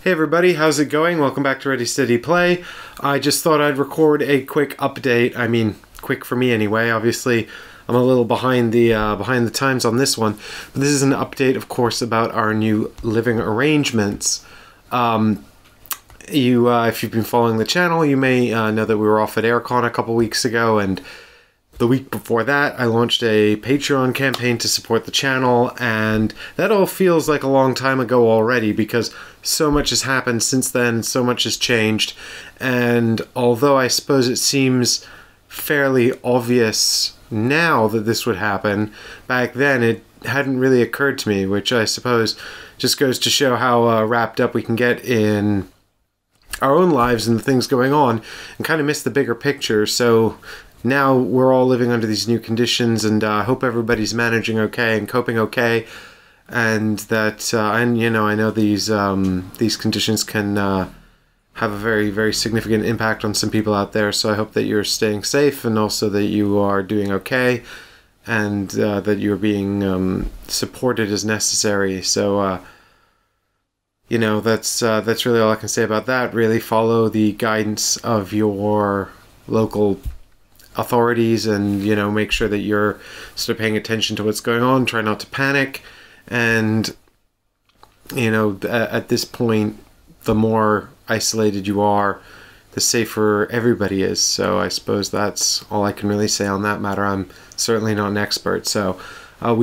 Hey everybody, how's it going? Welcome back to Ready Steady Play. I just thought I'd record a quick update. I mean, quick for me anyway. Obviously, I'm a little behind the times on this one. But this is an update, of course, about our new living arrangements. If you've been following the channel, you may know that we were off at AirCon a couple weeks ago, and the week before that, I launched a Patreon campaign to support the channel, and that all feels like a long time ago already because so much has happened since then, so much has changed, and although I suppose it seems fairly obvious now that this would happen, back then it hadn't really occurred to me, which I suppose just goes to show how wrapped up we can get in our own lives and the things going on and kind of miss the bigger picture. So now we're all living under these new conditions, and I hope everybody's managing okay and coping okay, and that I know these conditions can have a very, very significant impact on some people out there. So I hope that you're staying safe, and also that you are doing okay, and that you're being supported as necessary. So that's really all I can say about that. Really follow the guidance of your local authorities, and make sure that you're sort of paying attention to what's going on. Try not to panic, and at this point, the more isolated you are, the safer everybody is. So I suppose that's all I can really say on that matter. I'm certainly not an expert. So I'm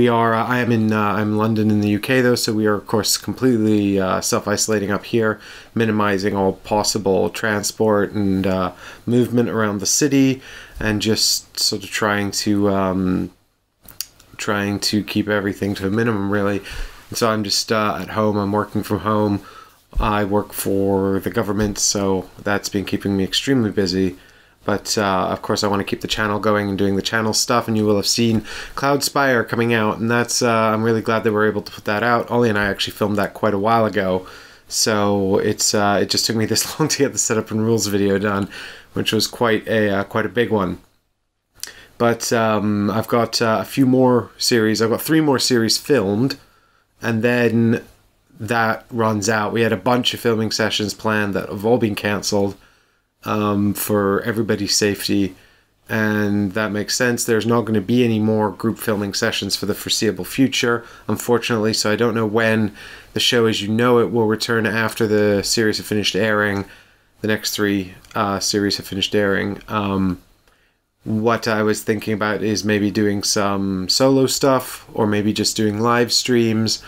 London in the UK though, so we are of course completely self-isolating up here, minimizing all possible transport and movement around the city, and just sort of trying to keep everything to a minimum, really. And so I'm just at home. I'm working from home. I work for the government, so that's been keeping me extremely busy. But of course I want to keep the channel going and doing the channel stuff, and you will have seen Cloud Spire coming out, and that's I'm really glad that we're able to put that out. Ollie and I actually filmed that quite a while ago, so it just took me this long to get the setup and rules video done, which was quite a big one. But I've got a few more series. I've got 3 more series filmed, and then that runs out. We had a bunch of filming sessions planned that have all been cancelled for everybody's safety, and that makes sense. There's not going to be any more group filming sessions for the foreseeable future, unfortunately, so I don't know when the show as you know it will return after the series have finished airing. The next 3 series have finished airing. What I was thinking about is maybe doing some solo stuff, or maybe just doing live streams,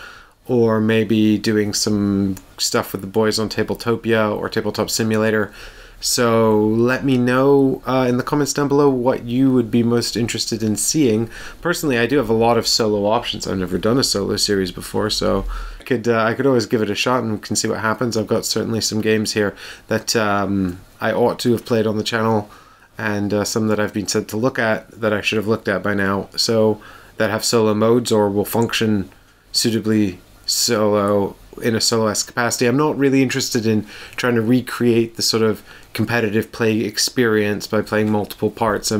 or maybe doing some stuff with the boys on Tabletopia or Tabletop Simulator. So let me know in the comments down below what you would be most interested in seeing. Personally, I do have a lot of solo options. I've never done a solo series before, so I could always give it a shot and we can see what happens. I've got certainly some games here that I ought to have played on the channel, and some that I've been sent to look at that I should have looked at by now, so that have solo modes or will function suitably solo in a solo-esque capacity. I'm not really interested in trying to recreate the sort of competitive play experience by playing multiple parts.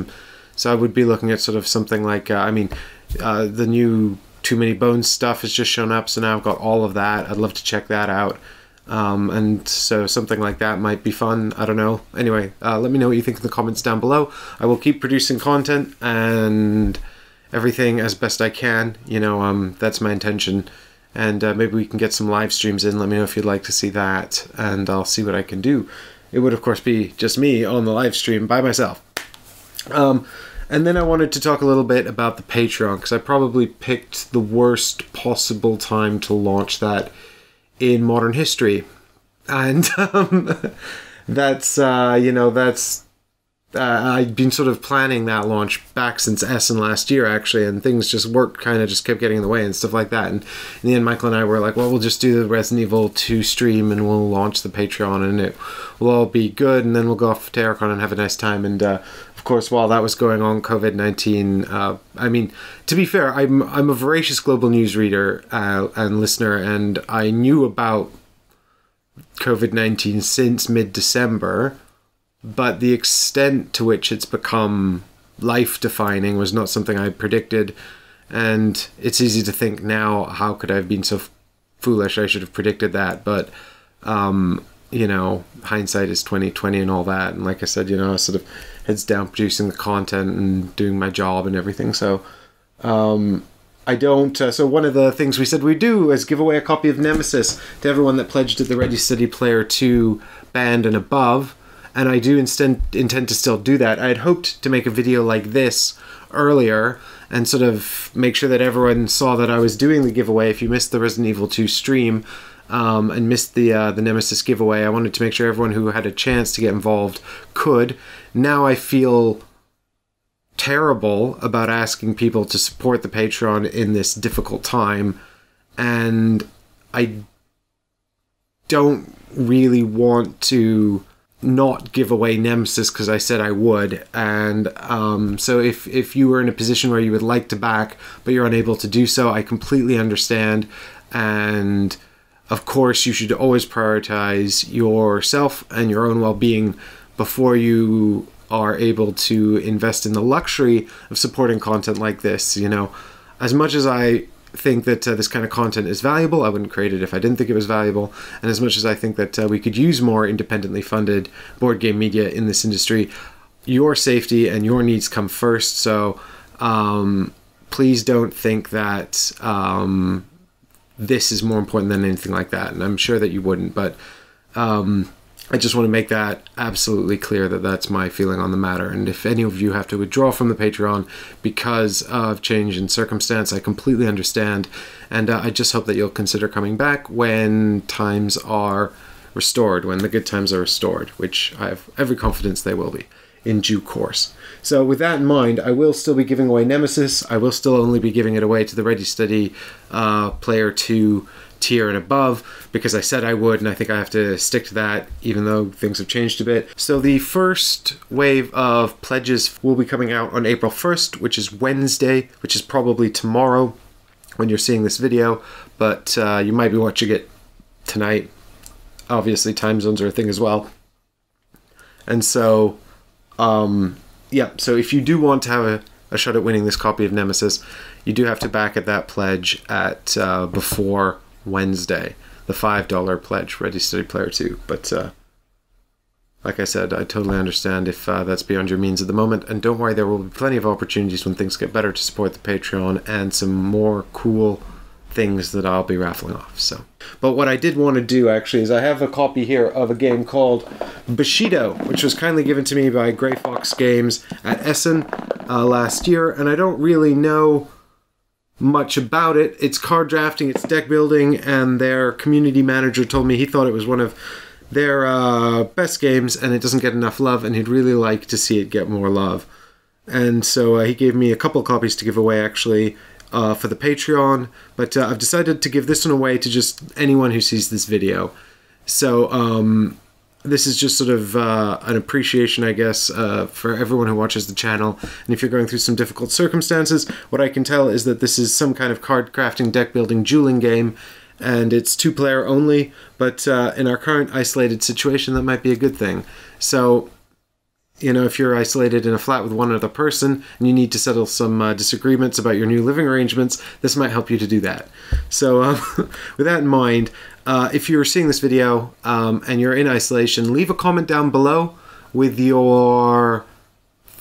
So I would be looking at sort of something like, the new Too Many Bones stuff has just shown up, so now I've got all of that. I'd love to check that out. And so something like that might be fun. I don't know. Anyway, let me know what you think in the comments down below. I will keep producing content and everything as best I can. That's my intention. And maybe we can get some live streams in. Let me know if you'd like to see that, and I'll see what I can do. It would, of course, be just me on the live stream by myself. And then I wanted to talk a little bit about the Patreon, because I probably picked the worst possible time to launch that in modern history. And I'd been sort of planning that launch back since Essen last year, actually, and things just kept getting in the way and stuff like that. And in the end, Michael and I were like, well, we'll just do the Resident Evil 2 stream and we'll launch the Patreon, and it will all be good, and then we'll go off to AirCon and have a nice time. And of course, while that was going on, COVID-19, I mean, to be fair, I'm a voracious global news reader and listener, and I knew about COVID-19 since mid-December, but the extent to which it's become life-defining was not something I predicted, and it's easy to think now, how could I have been so foolish? I should have predicted that, but you know, hindsight is 20/20 and all that. And like I said, you know, I was sort of heads down producing the content and doing my job and everything. So I don't. So one of the things we said we'd do is give away a copy of Nemesis to everyone that pledged at the Ready Steady Player 2 band and above. And I do intend to still do that. I had hoped to make a video like this earlier and sort of make sure that everyone saw that I was doing the giveaway. If you missed the Resident Evil 2 stream and missed the Nemesis giveaway, I wanted to make sure everyone who had a chance to get involved could. Now I feel terrible about asking people to support the Patreon in this difficult time, and I don't really want to not give away Nemesis because I said I would. And so if you were in a position where you would like to back but you're unable to do so, I completely understand. And of course you should always prioritize yourself and your own well-being before you are able to invest in the luxury of supporting content like this. You know, as much as I think that this kind of content is valuable, I wouldn't create it if I didn't think it was valuable, and as much as I think that we could use more independently funded board game media in this industry, your safety and your needs come first. So please don't think that this is more important than anything like that, and I'm sure that you wouldn't, but I just want to make that absolutely clear that that's my feeling on the matter. And if any of you have to withdraw from the Patreon because of change in circumstance, I completely understand. And I just hope that you'll consider coming back when times are restored, when the good times are restored, which I have every confidence they will be in due course. So with that in mind, I will still be giving away Nemesis. I will still only be giving it away to the Ready Steady Player 2 tier and above, because I said I would, and I think I have to stick to that even though things have changed a bit. So the first wave of pledges will be coming out on April 1st, which is Wednesday, which is probably tomorrow when you're seeing this video, but you might be watching it tonight. Obviously time zones are a thing as well. And so yeah, so if you do want to have a shot at winning this copy of Nemesis, you do have to back at that pledge at before Wednesday, the $5 pledge, Ready Steady Player 2. But like I said, I totally understand if that's beyond your means at the moment, and don't worry, there will be plenty of opportunities when things get better to support the Patreon and some more cool things that I'll be raffling off. So, but what I did want to do actually is I have a copy here of a game called Bushido, which was kindly given to me by Grey Fox Games at Essen last year, and I don't really know much about it. It's card drafting, it's deck building, and their community manager told me he thought it was one of their best games and it doesn't get enough love, and he'd really like to see it get more love. And so he gave me a couple copies to give away actually for the Patreon, but I've decided to give this one away to just anyone who sees this video. So this is just sort of an appreciation, I guess, for everyone who watches the channel. And if you're going through some difficult circumstances, what I can tell is that this is some kind of card crafting, deck building, dueling game, and it's 2-player only, but in our current isolated situation, that might be a good thing. So, you know, if you're isolated in a flat with one other person and you need to settle some disagreements about your new living arrangements, this might help you to do that. So with that in mind, if you're seeing this video and you're in isolation, leave a comment down below with your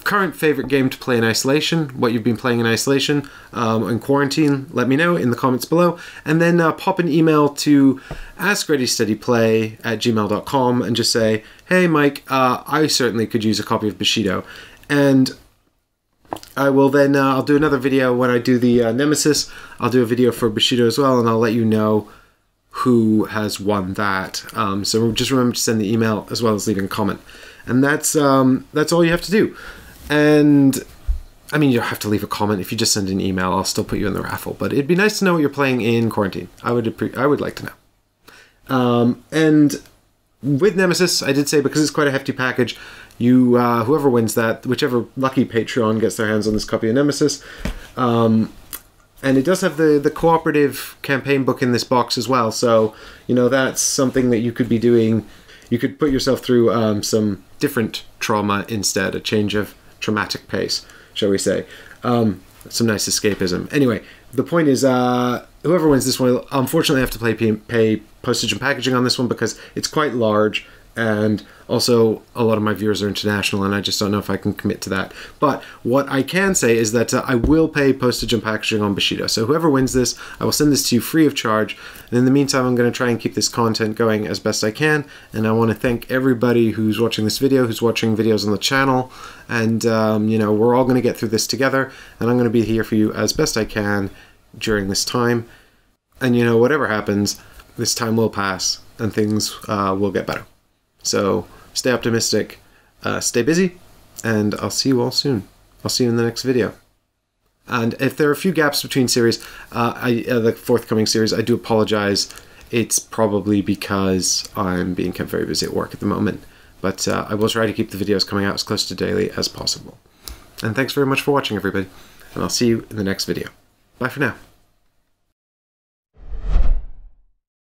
current favorite game to play in isolation, what you've been playing in isolation, in quarantine. Let me know in the comments below, and then pop an email to askreadysteadyplay@gmail.com and just say, hey Mike, I certainly could use a copy of Bushido. And I will then, I'll do another video when I do the Nemesis. I'll do a video for Bushido as well, and I'll let you know who has won that. So just remember to send the email as well as leaving a comment. And that's all you have to do. And I mean, you don't have to leave a comment. If you just send an email, I'll still put you in the raffle. But it'd be nice to know what you're playing in quarantine. I would like to know. And with Nemesis, I did say, because it's quite a hefty package, you whoever wins that, whichever lucky Patreon gets their hands on this copy of Nemesis, and it does have the cooperative campaign book in this box as well. So, you know, that's something that you could be doing. You could put yourself through some different trauma instead, a change of traumatic pace, shall we say. Some nice escapism. Anyway, the point is, whoever wins this one will unfortunately have to pay postage and packaging on this one because it's quite large, and also a lot of my viewers are international, and I just don't know if I can commit to that. But what I can say is that I will pay postage and packaging on Bushido. So whoever wins this, I will send this to you free of charge. And in the meantime, I'm going to try and keep this content going as best I can. And I want to thank everybody who's watching this video, who's watching videos on the channel. And, you know, we're all going to get through this together. And I'm going to be here for you as best I can during this time. And, you know, whatever happens, this time will pass and things will get better. So stay optimistic, stay busy, and I'll see you all soon. I'll see you in the next video. And if there are a few gaps between series, the forthcoming series, I do apologize. It's probably because I'm being kept very busy at work at the moment. But I will try to keep the videos coming out as close to daily as possible. And thanks very much for watching, everybody. And I'll see you in the next video. Bye for now.